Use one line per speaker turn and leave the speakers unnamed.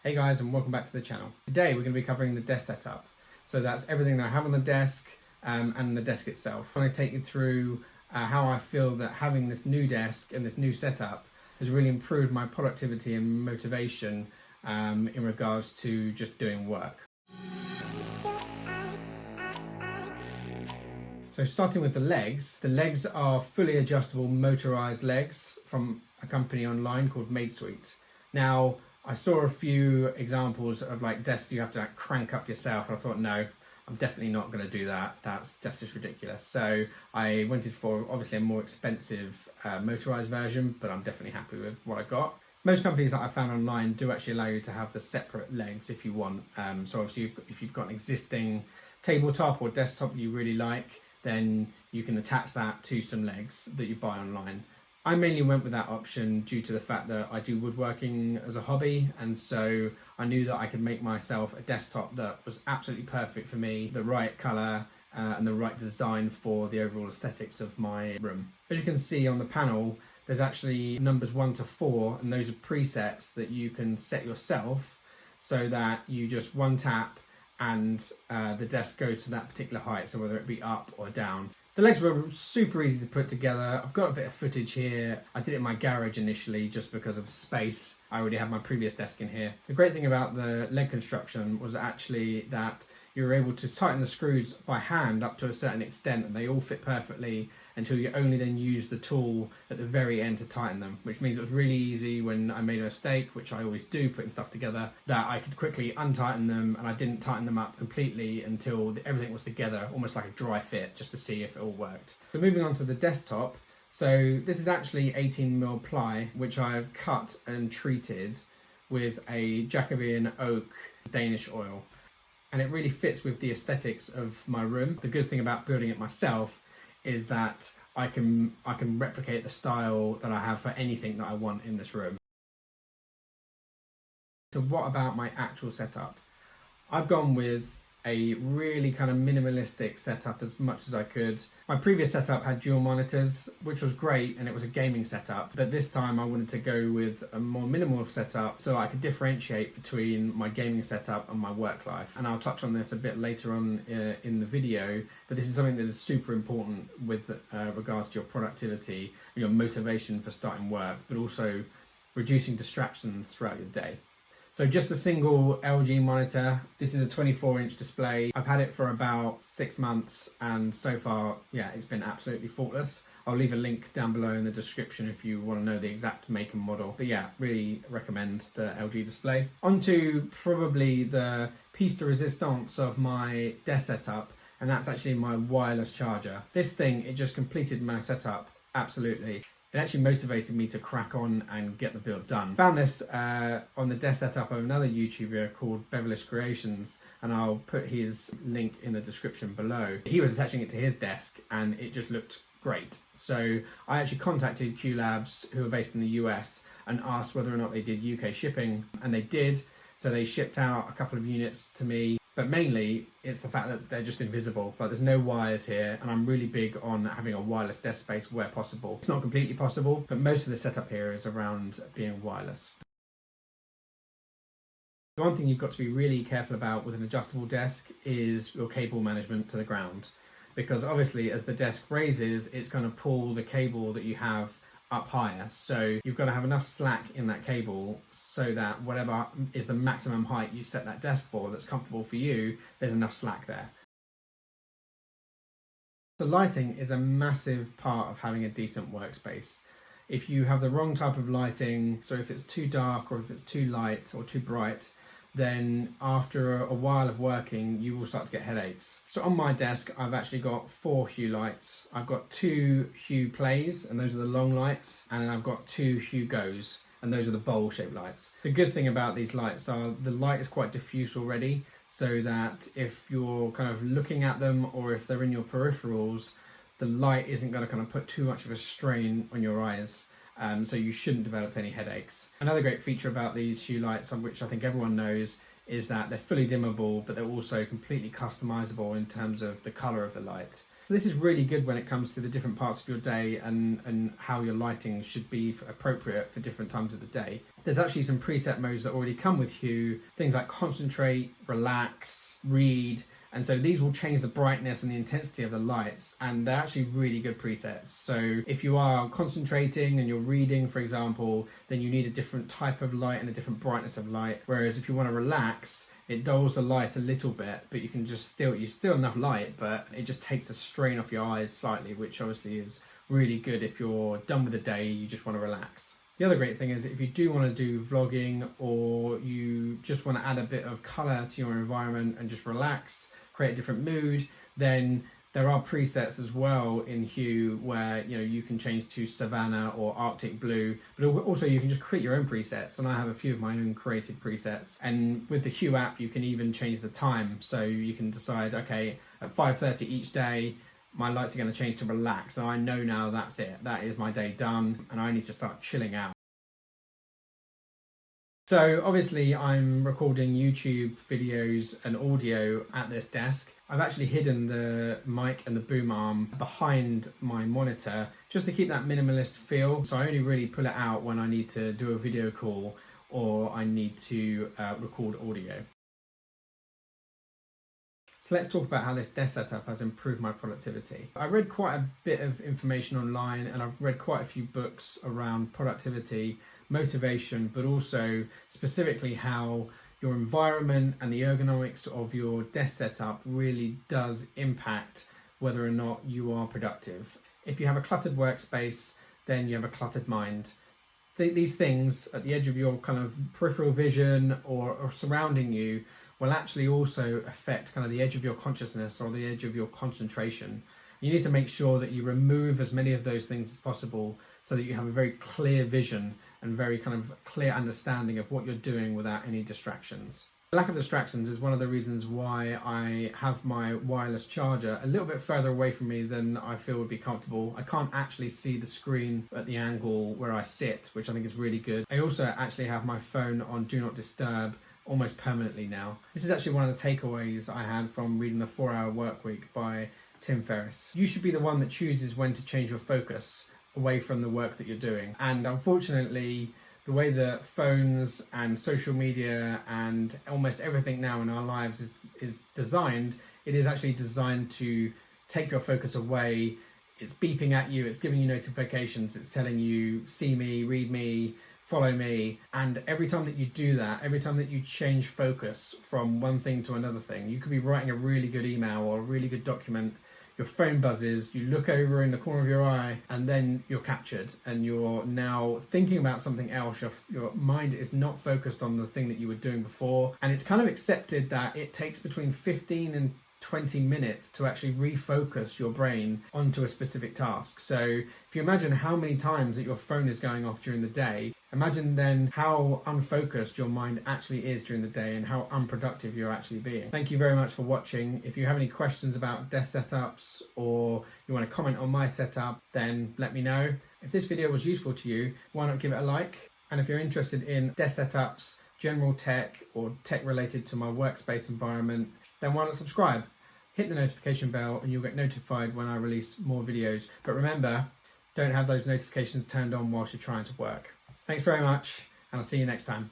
Hey guys, and welcome back to the channel. Today we're going to be covering the desk setup. So that's everything that I have on the desk and the desk itself. I want to take you through how I feel that having this new desk and this new setup has really improved my productivity and motivation in regards to just doing work. So starting with the legs are fully adjustable motorized legs from a company online called MadeSuite. Now, I saw a few examples of like desks you have to like crank up yourself, and I thought, no, I'm definitely not going to do that. That's just ridiculous. So I went for obviously a more expensive motorized version, but I'm definitely happy with what I got. Most companies that I found online do actually allow you to have the separate legs if you want. So obviously if you've got an existing tabletop or desktop that you really like, then you can attach that to some legs that you buy online. I mainly went with that option due to the fact that I do woodworking as a hobby, and so I knew that I could make myself a desktop that was absolutely perfect for me, the right colour and the right design for the overall aesthetics of my room. As you can see on the panel, there's actually numbers 1 to 4, and those are presets that you can set yourself so that you just one tap and the desk goes to that particular height, so whether it be up or down. The legs were super easy to put together. I've got a bit of footage here. I did it in my garage initially just because of space. I already had my previous desk in here. The great thing about the leg construction was actually that you were able to tighten the screws by hand up to a certain extent, and they all fit perfectly until you only then use the tool at the very end to tighten them, which means it was really easy when I made a mistake, which I always do putting stuff together, that I could quickly untighten them, and I didn't tighten them up completely until everything was together, almost like a dry fit, just to see if it all worked. So moving on to the desktop, so this is actually 18mm ply, which I've cut and treated with a Jacobean oak Danish oil. And it really fits with the aesthetics of my room. The good thing about building it myself is that I can replicate the style that I have for anything that I want in this room. So what about my actual setup? I've gone with a really kind of minimalistic setup as much as I could. My previous setup had dual monitors, which was great, and it was a gaming setup, but this time I wanted to go with a more minimal setup so I could differentiate between my gaming setup and my work life. And I'll touch on this a bit later on in the video, but this is something that is super important with regards to your productivity, your motivation for starting work, but also reducing distractions throughout your day. So just a single LG monitor. This is a 24-inch display. I've had it for about 6 months, and so far, yeah, it's been absolutely faultless. I'll leave a link down below in the description if you want to know the exact make and model. But yeah, really recommend the LG display. Onto probably the piece de resistance of my desk setup, and that's actually my wireless charger. This thing, it just completed my setup absolutely. It actually motivated me to crack on and get the build done. Found this on the desk setup of another YouTuber called Beverlish Creations, and I'll put his link in the description below. He was attaching it to his desk and it just looked great. So I actually contacted Hue Labs, who are based in the US, and asked whether or not they did UK shipping, and they did. So they shipped out a couple of units to me. But mainly, it's the fact that they're just invisible. Like, there's no wires here, and I'm really big on having a wireless desk space where possible. It's not completely possible, but most of the setup here is around being wireless. The one thing you've got to be really careful about with an adjustable desk is your cable management to the ground. Because obviously, as the desk raises, it's going to pull the cable that you have up higher, so you've got to have enough slack in that cable so that whatever is the maximum height you set that desk for that's comfortable for you, there's enough slack there. So lighting is a massive part of having a decent workspace. If you have the wrong type of lighting, so if it's too dark or if it's too light or too bright, then after a while of working, you will start to get headaches. So on my desk, I've actually got 4 Hue Lights. I've got 2 Hue Plays, and those are the long lights, and then I've got 2 Hue Goes, and those are the bowl-shaped lights. The good thing about these lights are the light is quite diffuse already, so that if you're kind of looking at them or if they're in your peripherals, the light isn't going to kind of put too much of a strain on your eyes. So you shouldn't develop any headaches. Another great feature about these Hue Lights, which I think everyone knows, is that they're fully dimmable, but they're also completely customizable in terms of the color of the light. This is really good when it comes to the different parts of your day and how your lighting should be appropriate for different times of the day. There's actually some preset modes that already come with Hue, things like concentrate, relax, read, and so these will change the brightness and the intensity of the lights, and they're actually really good presets. So if you are concentrating and you're reading, for example, then you need a different type of light and a different brightness of light. Whereas if you want to relax, it dulls the light a little bit, but you can just still enough light, but it just takes the strain off your eyes slightly, which obviously is really good if you're done with the day, you just want to relax. The other great thing is if you do want to do vlogging, or you just want to add a bit of colour to your environment and just relax, create a different mood, then there are presets as well in Hue where you can change to Savannah or Arctic Blue, but also you can just create your own presets, and I have a few of my own created presets. And with the Hue app you can even change the time, so you can decide, okay, at 5:30 each day my lights are going to change to relax, and I know now that's it, that is my day done and I need to start chilling out. So obviously I'm recording YouTube videos and audio at this desk. I've actually hidden the mic and the boom arm behind my monitor just to keep that minimalist feel. So I only really pull it out when I need to do a video call or I need to record audio. So let's talk about how this desk setup has improved my productivity. I read quite a bit of information online, and I've read quite a few books around productivity, motivation, but also specifically how your environment and the ergonomics of your desk setup really does impact whether or not you are productive. If you have a cluttered workspace, then you have a cluttered mind. These things at the edge of your kind of peripheral vision or surrounding you will actually also affect kind of the edge of your consciousness or the edge of your concentration. You need to make sure that you remove as many of those things as possible so that you have a very clear vision and very kind of clear understanding of what you're doing without any distractions. The lack of distractions is one of the reasons why I have my wireless charger a little bit further away from me than I feel would be comfortable. I can't actually see the screen at the angle where I sit, which I think is really good. I also actually have my phone on Do Not Disturb almost permanently now. This is actually one of the takeaways I had from reading The 4-Hour Workweek by Tim Ferriss. You should be the one that chooses when to change your focus away from the work that you're doing. And unfortunately, the way that phones and social media and almost everything now in our lives is designed, it is actually designed to take your focus away. It's beeping at you, it's giving you notifications, it's telling you, see me, read me, follow me. And every time that you do that, every time that you change focus from one thing to another thing, you could be writing a really good email or a really good document, your phone buzzes, you look over in the corner of your eye, and then you're captured and you're now thinking about something else. Your mind is not focused on the thing that you were doing before. And it's kind of accepted that it takes between 15 and 20 minutes to actually refocus your brain onto a specific task. So if you imagine how many times that your phone is going off during the day, imagine then how unfocused your mind actually is during the day and how unproductive you're actually being. Thank you very much for watching. If you have any questions about desk setups or you want to comment on my setup, then let me know. If this video was useful to you, why not give it a like? And if you're interested in desk setups, general tech, or tech related to my workspace environment, then why not subscribe? Hit the notification bell and you'll get notified when I release more videos. But remember, don't have those notifications turned on whilst you're trying to work. Thanks very much, and I'll see you next time.